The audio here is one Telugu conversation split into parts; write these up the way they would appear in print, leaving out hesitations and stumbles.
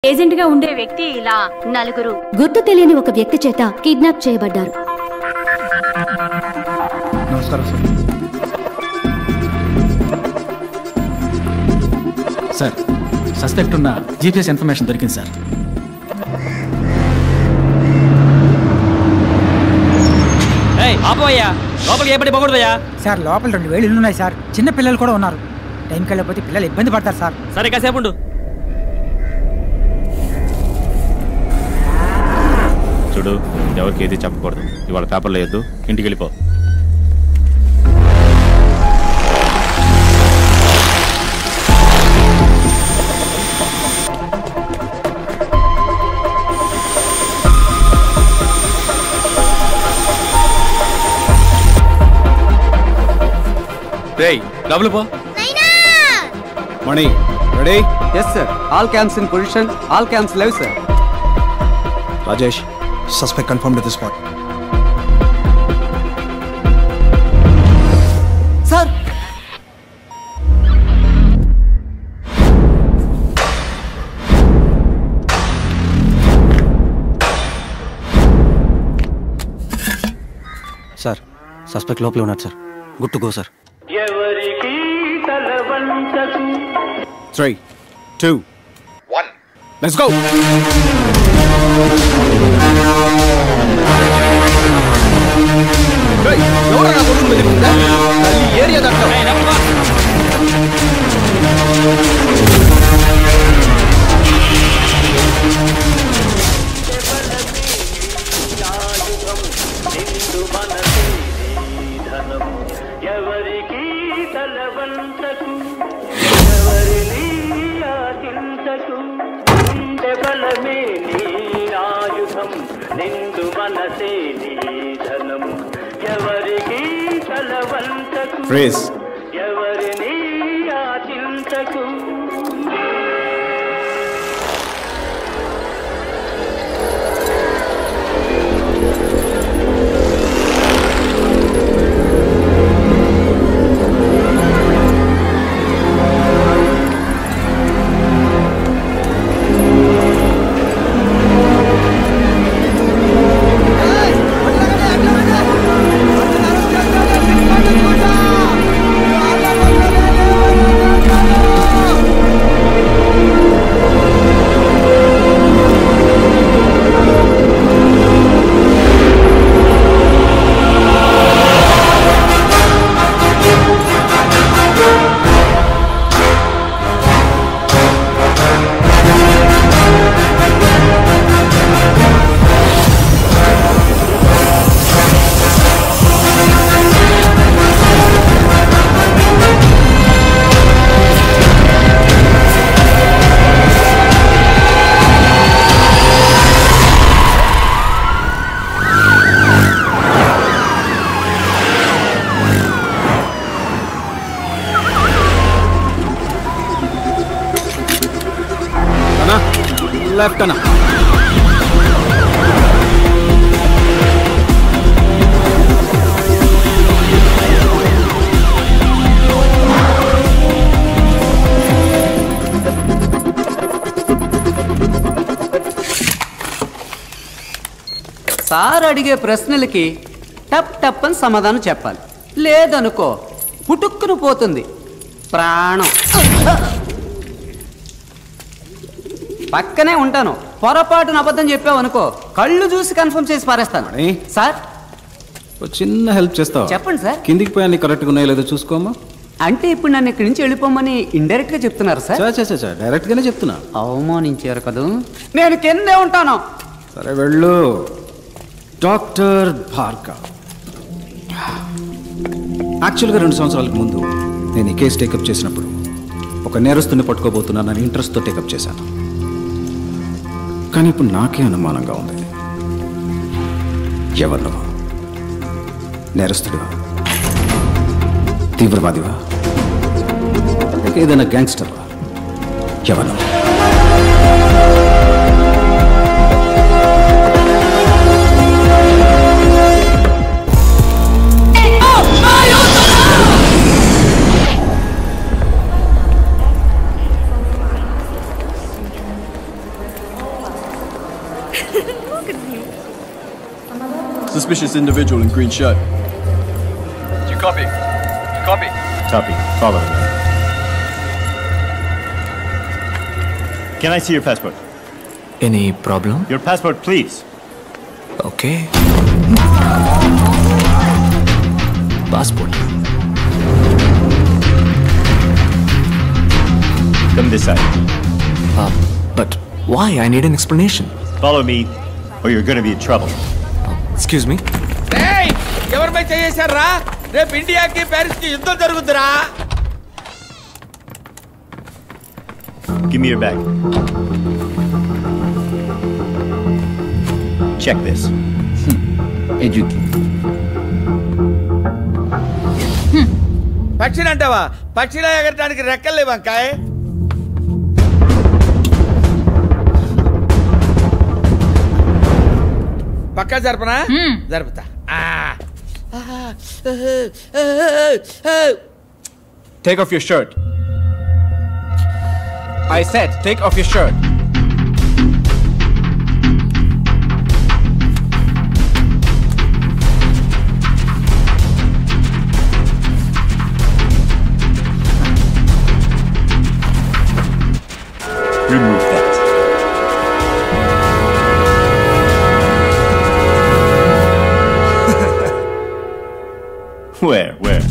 ఏజెంట్ గా ఉండే వ్యక్తి ఇలా నలుగురు గుర్తు తెలియని ఒక వ్యక్తి చేత కిడ్నాప్ చేయబడ్డారు. నమస్కారం సార్. సస్పెక్ట్ ఉన్న జీపీఎస్ ఇన్ఫర్మేషన్ దొరికింది సార్. ఆపోయ్యా, లోపలికి ఏపటి పోకూడదయ్యా. సార్ లోపల 2000 ఇల్లు ఉన్నాయి సార్. చిన్న పిల్లలు కూడా ఉన్నారు. టైంకి వెళ్ళకపోతే పిల్లలు ఇబ్బంది పడతారు సార్. సరే కాసేపు ఉండు. చూడు, ఎవరికి ఏది చెప్పకూడదు. ఇవాళ పేపర్లో వేయద్దు, ఇంటికి వెళ్ళిపో. డబ్బులు పో. Mani ready? Yes sir. All camps in position. All camps live sir. Rajesh, suspect confirmed at the spot. Sir sir, suspect లోపల ఉన్నాడు sir. Good to go sir. 3, 2, 1 let's go. Area ఎవరికి తలవంతకు ఎవరిని ఆశించకు నిండె బలమే నీ ఆయుధం నిండు మనసే నీ ధనం ఎవరికి తలవంతకు ఎవరిని ఆశించకు. లెఫ్ట్ అన్న. సార్ అడిగే ప్రశ్నలకి టప్ టప్ అని సమాధానం చెప్పాలి. లేదనుకో పుటుక్కును పోతుంది ప్రాణం. పక్కనే ఉంటాను. పొరపాటున అబద్ధం చెప్పావు అనుకో కళ్ళు చూసి కన్ఫర్మ్ చేసి పారేస్తాను. సార్ చిన్న హెల్ప్ చేస్తావా? చెప్పండి సార్. కిందికి పోయి అన్ని కరెక్ట్గా ఉన్నాయో లేదో చూసుకోమా. అంటే ఇప్పుడు నన్ను ఇక్కడి నుంచి వెళ్ళిపోమని ఇండైరెక్ట్ గా చెప్తున్నారు సార్? డైరెక్ట్ గానే చెప్తున్నా. అవమానించారు కదా. నేను కిందే ఉంటాను. సరే వెళ్ళు. డాక్టర్ భార్గవ్, యాక్చువల్గా 2 సంవత్సరాలకు ముందు నేను ఈ కేసు టేకప్ చేసినప్పుడు ఒక నేరస్తుని పట్టుకోబోతున్నానని ఇంట్రెస్ట్తో టేకప్ చేశాను. కానీ ఇప్పుడు నాకే అనుమానంగా ఉంది. ఎవరు నువ్వు? నేరస్తుడివా? తీవ్రవాదివా? ఏదైనా గ్యాంగ్స్టర్వా? ఎవరు? Suspicious individual in green shirt. You copy? Copy. Copy. Follow me. Can I see your passport? Any problem? Your passport, please. Okay. Passport. Come this side. But why? I need an explanation. Follow me, or you're going to be in trouble. Excuse me. Hey! ఎవరిపై చేశారా? రేపు ఇండియాకి ప్యారిస్కి యుద్ధం జరుగుతురా? Give me your bag. Check this. పక్షిని అంటావా? పక్షిలా ఎగరటానికి రెక్కలు లేవంకాయ. పక్కా జరపనా? జరుపుతా. Take off your shirt. I said, take off your shirt. Remove that. Where?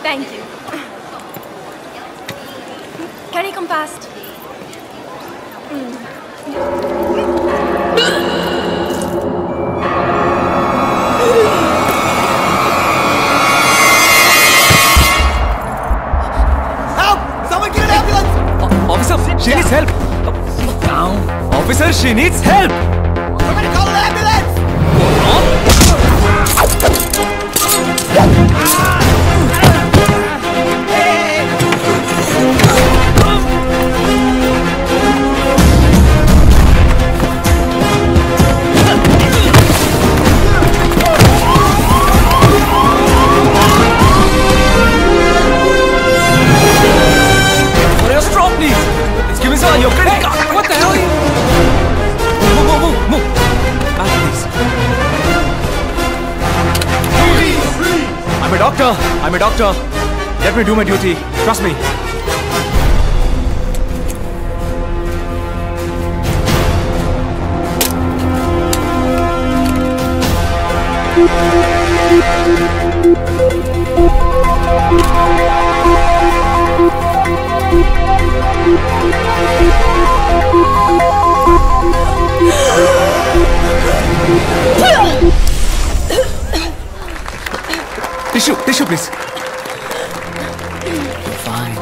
Thank you. Can you come past? She needs help! Officer, she needs help! Somebody call an ambulance! Stop, please! Give me some of your credit card! What the hell are you? Move! Back, please. I'm a doctor. Let me do my duty. Trust me. Tissue, please. You're fine.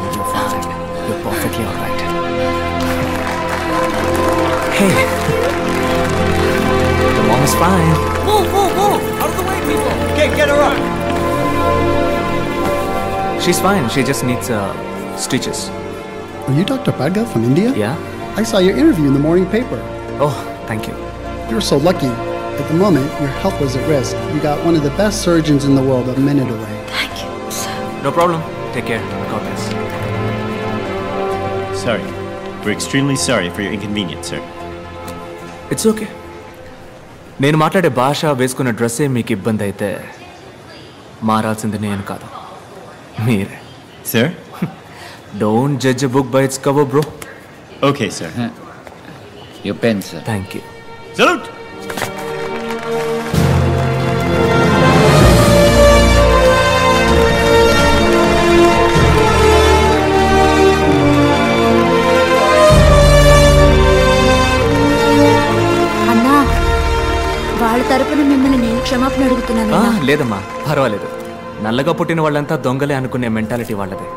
You're perfectly all right. Hey. The mom is fine. Move! Out of the way, people! Okay, get her up! She's fine. She just needs stitches. Are you Dr. Bhadga from India? Yeah. I saw your interview in the morning paper. Oh, thank you. You're so lucky. At the moment, your health was at risk. You got one of the best surgeons in the world a minute away. Thank you, sir. No problem. Take care. God bless. Sorry. We're extremely sorry for your inconvenience, sir. It's okay. నేను మాట్లాడే భాష వేసుకున్న డ్రెస్సే మీకు ఇబ్బంది అయితే మారాల్సింది నేను కాదు మీరే. Sir? Don't judge a book by its cover, bro. Okay, sir. Your pen, sir. Thank you. Salute! అన్నా వాళ్ళ తరపున మిమ్మల్ని నేను క్షమాపణ అడుగుతున్నాను. లేదమ్మా, పర్వాలేదు. నల్లగా పుట్టిన వాళ్ళంతా దొంగలే అనుకునే మెంటాలిటీ వాళ్ళదే.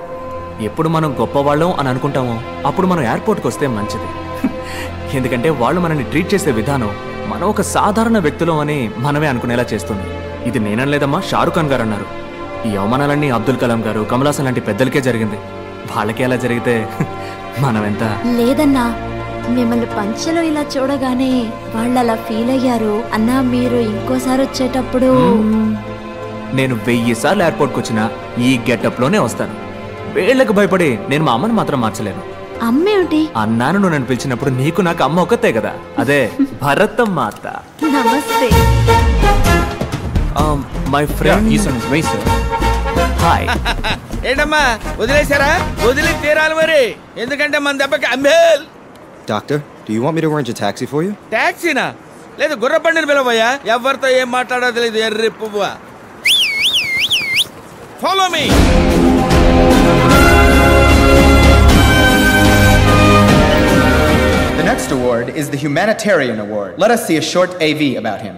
ఎప్పుడు మనం గొప్పవాళ్ళం అని అనుకుంటామో అప్పుడు మనం ఎయిర్పోర్ట్కి వస్తే మంచిది. ఎందుకంటే వాళ్ళు మనల్ని ట్రీట్ చేసే విధానం మనం ఒక సాధారణ వ్యక్తులం అని మనమే అనుకునేలా చేస్తుంది. ఇది నేనలేదమ్మా, షారుఖ్ ఖాన్ గారు అన్నారు. ఈ అవమానాలన్నీ అబ్దుల్ కలాం గారు, కమలాసన్ లాంటి పెద్దలకే జరిగింది. వాళ్ళకే అలా జరిగితే మనం ఎంత. లేదన్నా, మిమ్మల్ని పంచలో ఇలా చూడగానే వాళ్ళు అలా ఫీల్ అయ్యారు. అన్నా మీరు ఇంకోసారి వచ్చేటప్పుడు నేను 1000 సార్లు ఎయిర్పోర్ట్కి వచ్చినా ఈ గెటప్ లోనే వస్తాను. వీళ్ళకి భయపడి నేను మా అమ్మని మాత్రం మార్చలేను. అమ్మేమిటి? అన్నాను నువ్వు నన్ను పిలిచినప్పుడు నీకు నాకు అమ్మ ఒక్కతే కదా, అదే భరతమ్మ అత్త. నమస్తే. My friend hi. ఏంటమ్మా వదిలేశారా? వదిలి తీరాలి మరి, ఎందుకంటే మన దెబ్బకి అంబేల్. Doctor, do you want me to arrange a taxi for you? టాక్సీనా? లేదు గుర్రబండిని పిలవయ్యా. ఎవరితో ఏం మాట్లాడో తెలియదు ఎర్రి పువ్వా. Follow me. The next award is the Humanitarian Award. Let us see a short AV about him.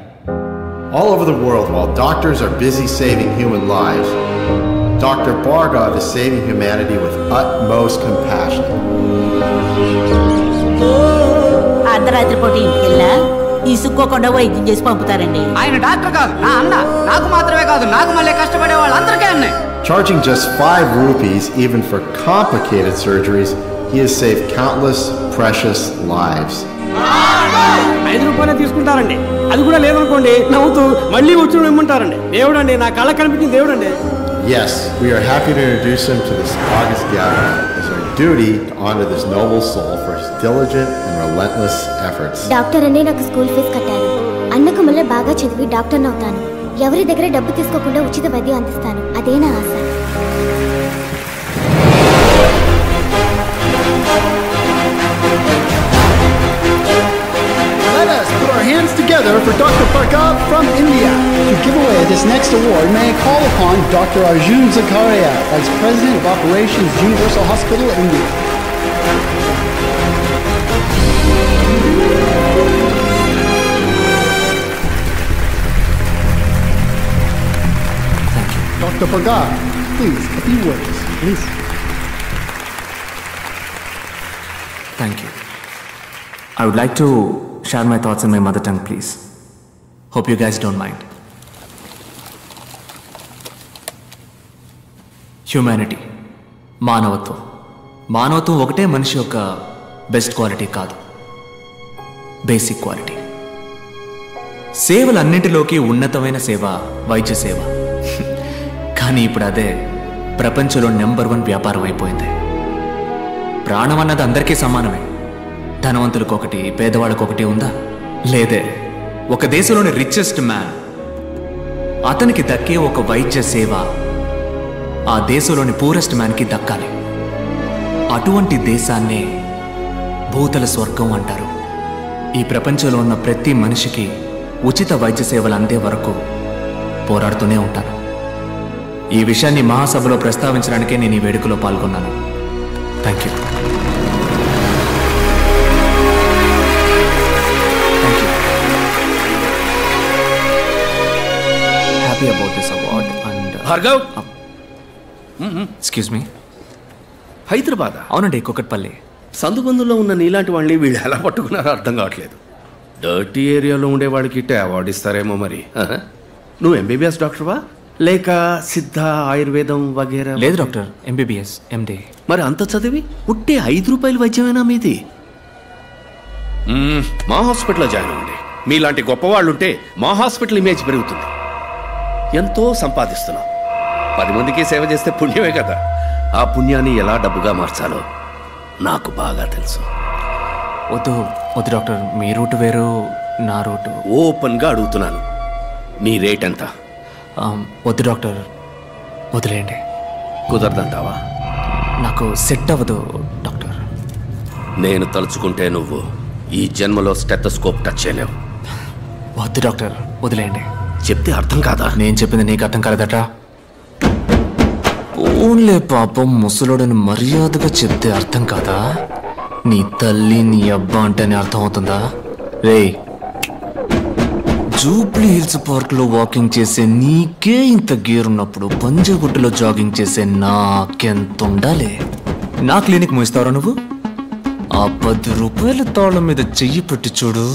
All over the world, while doctors are busy saving human lives, Dr. Bhargav is saving humanity with utmost compassion. అర్ధరాత్రి పూట ఇంటికి వెళ్ళా ఇసుక్కోకుండా వైద్యం చేసి పంపుతారండి. ఆయన డాక్టర్ కాదు, నా అన్న. నాకు మాత్రమే కాదు, నాకు మళ్ళీ కష్టపడే వాళ్ళందరికీ అన్నాయి. Charging just 5 rupees even for complicated surgeries, he has saved countless precious lives. 5 రూపాయలే తీసుకుంటారండి. అది కూడా లేదనుకోండి నవ్వుతూ మళ్ళీ వచ్చి ఇమ్మంటారండి. దేవుడండి, నా కళ్ళ కనిపించింది దేవుడండి. Yes, we are happy to introduce him to this August gathering. It's our duty to honor this noble soul for his diligent and relentless efforts. Doctor అండి, నాకు స్కూల్ ఫీజు కట్టారు. అన్నకు మళ్ళీ బాగా చదివి డాక్టర్ని అవుతాను. ఎవరి దగ్గర డబ్బు తీసుకోకుండా ఉచిత వైద్యం అందిస్తాను. అదే నా ఆశ. Let us put our hands together for Dr. Bhargav from India. To give away this next award, may I call upon Dr. Arjun Zakaria, Vice President of Operations, Universal Hospital, India. Dr. Bhargav, please, a few words, please. Thank you. I would like to share my thoughts in my mother tongue, please. Hope you guys don't mind. Humanity, మానవత్వం. మానవత్వం ఒకటే మనిషి యొక్క బెస్ట్ క్వాలిటీ కాదు, బేసిక్ క్వాలిటీ. సేవలన్నింటిలోకి ఉన్నతమైన సేవ వైద్య సేవ. కానీ ఇప్పుడు అదే ప్రపంచంలో నెంబర్ 1 వ్యాపారం అయిపోయింది. ప్రాణం అన్నది అందరికీ సమానమే. ధనవంతులకు ఒకటి, పేదవాళ్ళకు ఒకటి ఉందా? లేదే. ఒక దేశంలోని రిచెస్ట్ మ్యాన్, అతనికి దక్కే ఒక వైద్య సేవ ఆ దేశంలోని పూరెస్ట్ మ్యాన్కి దక్కాలి. అటువంటి దేశాన్నే భూతల స్వర్గం అంటారు. ఈ ప్రపంచంలో ఉన్న ప్రతి మనిషికి ఉచిత వైద్య సేవలు అందే వరకు పోరాడుతూనే ఉంటాను. ఈ విషయాన్ని మహాసభలో ప్రస్తావించడానికే నేను ఈ వేడుకలో పాల్గొన్నాను. Thank you. Happy about this award and Bhargav, excuse me. Hyderabad? అవునండి, కుకట్పల్లి. సందుబందులో ఉన్న నీలాంటి వాళ్ళని వీళ్ళు ఎలా పట్టుకున్నారో అర్థం కావట్లేదు. డర్టీ ఏరియాలో ఉండే వాళ్ళకి ఇట్టే అవార్డు ఇస్తారేమో మరి. నువ్వు ఎంబీబీఎస్ డాక్టర్వా లేక సిద్ధ ఆయుర్వేదం వగేరా? లేదు డాక్టర్, ఎంబీబీఎస్ ఎండి. మరి అంత చదివి ఉట్టే 5 రూపాయల వైద్యమేనా మీది? మా హాస్పిటల్లో జాయిన్ అవ్వండి. మీలాంటి గొప్పవాళ్ళు ఉంటే మా హాస్పిటల్ ఇమేజ్ పెరుగుతుంది. ఎంతో సంపాదిస్తున్నాం. 10 మందికి సేవ చేస్తే పుణ్యమే కదా. ఆ పుణ్యాన్ని ఎలా డబ్బుగా మార్చాలో నాకు బాగా తెలుసు. వద్దు వద్దు డాక్టర్, మీ రూట్ వేరు, నా రూటు. ఓపెన్గా అడుగుతున్నాను, మీ రేట్ ఎంత? వద్దు డాక్టర్, వదిలేయండి. కుదరదంటావా? నాకు సెట్ అవ్వదు డాక్టర్. నేను తలుచుకుంటే నువ్వు ఈ జన్మలో స్టెథోస్కోప్ టచ్ చేయలేవు. వద్దు డాక్టర్, వదిలేయండి. చెప్తే అర్థం కాదా? నేను చెప్పింది నీకు అర్థం కాలేదట. ఓన్లే పాపం, ముసలోడని మర్యాదగా చెప్తే అర్థం కాదా? నీ తల్లి నీ అబ్బా అంటేనే అర్థం అవుతుందా? రే, జూబ్లీ హిల్స్ పార్క్ లో వాకింగ్ చేసే నీకే ఇంత గేర్ ఉన్నప్పుడు పంజగుట్టలో జాగింగ్ చేసే నాకెంత ఉండాలి? నా క్లినిక్ మూయిస్తావరా నువ్వు? ఆ 10 రూపాయల తాళం మీద చెయ్యి పెట్టి చూడు,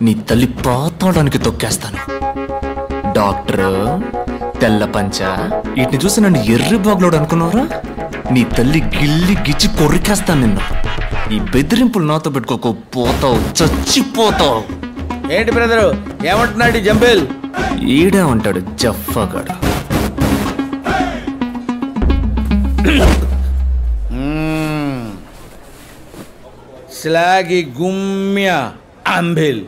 నీ తల్లి పాతాడానికి తొక్కేస్తాను. డాక్టర్, తెల్ల పంచ, వీటిని చూసి నన్ను ఎర్రి బాగులోడు అనుకున్నావురా? నీ తల్లి గిల్లి గిచ్చి కొరికేస్తాను నిన్ను. ఈ బెదిరింపులు నాతో పెట్టుకోకు, పోతావు, చచ్చిపోతావు. ఏంటి బ్రదరు ఏమంటున్నాడు జంబేల్? ఈడే ఉంటాడు జఫాగాడు. స్లాగి గుమ్య అంబిల్.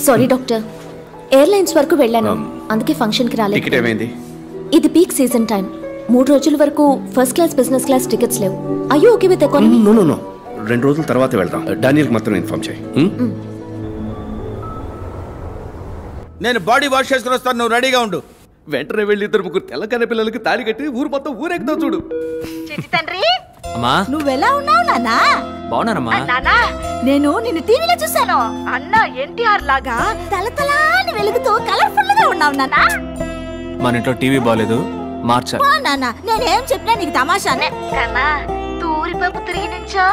సారీ డాక్టర్, ఎయిర్లైన్స్ వరకు వెళ్ళాను, అందుకే ఫంక్షన్కి రాలేదు. టికెట్ ఏమైంది? ఇది పీక్ సీజన్ టైం. 3 రోజుల వరకు first class business class tickets లేవు. అయ్యో ఓకే విత్ ఎకానమీ? నో 2 రోజుల తర్వాత వెళ్దాం. డానియల్కి మాత్రం ఇన్ఫార్మ్ చేయి. నేను బాడీ వాష్ చేసుకుని వస్తాను, నువ్వు రెడీగా ఉండు. వెంటనే వెళ్ళి 2 తెల్లకన్న పిల్లలకి తాళి కట్టి ఊరు మొత్తం ఊరెక్కుతావు చూడు. చిట్టి తండ్రి అమ్మా నువ్వెలా ఉన్నావు నాన్నా? బాగున్నానమ్మా. నాన్నా నేను నిన్ను టీవీలో చూశాను. అన్న ఎన్టీఆర్ లాగా తలతలాని వెలుగుతూ కలర్ఫుల్ గా ఉన్నావు నాన్నా. మన ఇంట్లో టీవీ బాగాలేదు, మార్చాలి. నాన్న నేనేం చెప్పినా నీకు తమాషానే కన్నా. తూరిపేపు తిరిగి నుంచో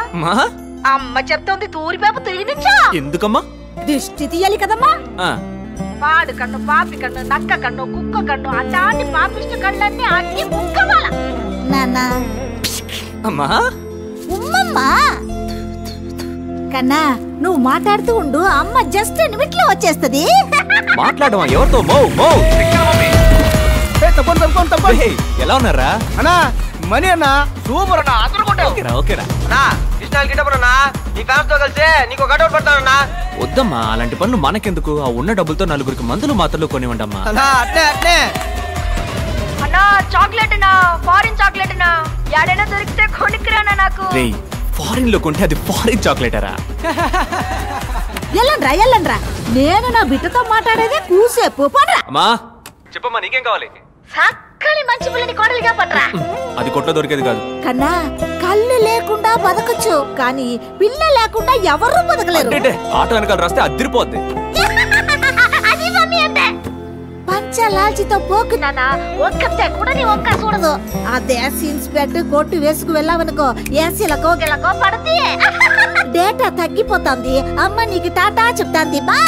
అమ్మ చెప్తోంది. తూరిపేపు తిరిగి నుంచో ఎందుకమ్మా? దిష్టి తీయాలి కదమ్మా. పాడు కన్ను, పాపి కన్ను, నక్క కన్ను, కుక్క కన్ను, అట్లాంటి పాపిష్ట కళ్ళన్నీ అన్ని ముక్కమాల. నాన్న అమ్మా ఉమ్మమ్మా కన్నా నువ్వు మాట్లాడుతూ ఉండు, అమ్మ జస్ట్ నిమిట్లో వచ్చేస్తది. మాట్లాడమా ఎవరితో? ఎలా ఉన్నారా అన్నా? మనీ అన్న సూపర్ అన్న, అదరగొట్టావు. ఓకేరా అన్నా కృష్ణాలు గిట్టపడన్నా నీ ఫ్యాన్స్ తో కలిసి నీకు ఒక అవుట్ పడతానన్నా. వద్దమ్మా, అలాంటి పనులు మనకెందుకు? ఆ ఉన్న డబ్బులతో 4 మందులు మాత్రలు కొనివ్వండమ్మా. అన్నా చాక్లెట్ అన్నా, ఫారిన్ చాక్లెట్ అన్నా, యాడైనా దొరికితే కొనుక్కురానా నాకు. రేయ్, ఫారిన్ లో కొంటే అది ఫారిన్ చాక్లెటరా? ఎల్లండ్రా నేను నా బిడ్డతో మాట్లాడేదే కూసేపు పడరా. అమ్మా చెప్పమ్మా, నీకేం కావాలి? సక్కని మంచి పిల్లని కోడలిగా పడరా. అది కొట్లో దొరికేది కాదు కన్నా. కళ్ళు లేకుండా బతకచ్చు, కానీ పిల్ల లేకుండా ఎవరు బతకలేరు. ఆటో వెనకాల రాస్తే అదిరిపోద్ది. అది మమ్మీ అంటే పంచలాల్చితో పోకు నాన్న. ఒక్కతే కూడా నీ ఒక్క చూడదు. అదే సీన్స్ బెడ్ కొట్టు వేసుకు వెళ్ళావనుకో, ఏసీలకో గిలకో పడతాయి. డేటా తగ్గిపోతుంది. అమ్మ నీకు టాటా చెప్తాంది. బా